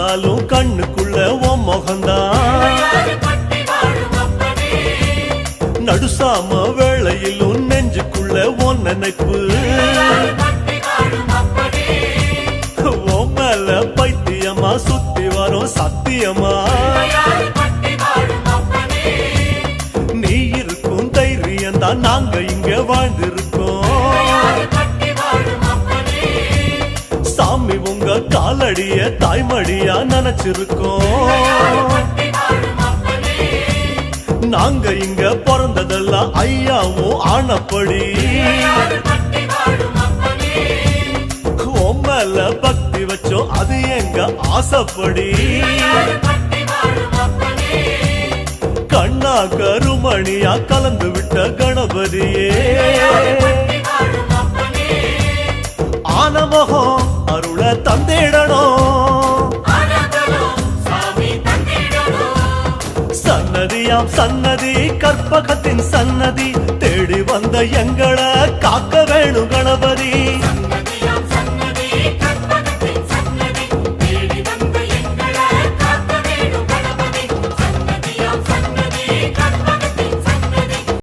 பார்த்தாலும் கண்ணுக்குள்ள உன் முகந்தான். நடுசாம வேளையிலும் நெஞ்சுக்குள்ள உன் நினைப்பு. உன் மேல பைத்தியமா சுத்தி வரும் சத்தியமா. நீ இருக்கும் தைரியம் தான் நாங்க இங்க வாழ்ந்திருக்கோம். சாமி உங்க காலடிய தாய்மடியா நினைச்சிருக்கோம். நாங்க இங்க பிறந்ததெல்லாம் ஐயாவும் ஆனப்படி. மேல பக்தி வச்சோம் அது எங்க ஆசைப்படி. கண்ணா கருமணியா கலந்து விட்ட கணபதியே. ஆனமகம் அருள தந்திடணும். சன்னதியாம் சன்னதி கற்பகத்தின் சன்னதி தேடி வந்த எங்களை காக்க வேணும் கணபதி.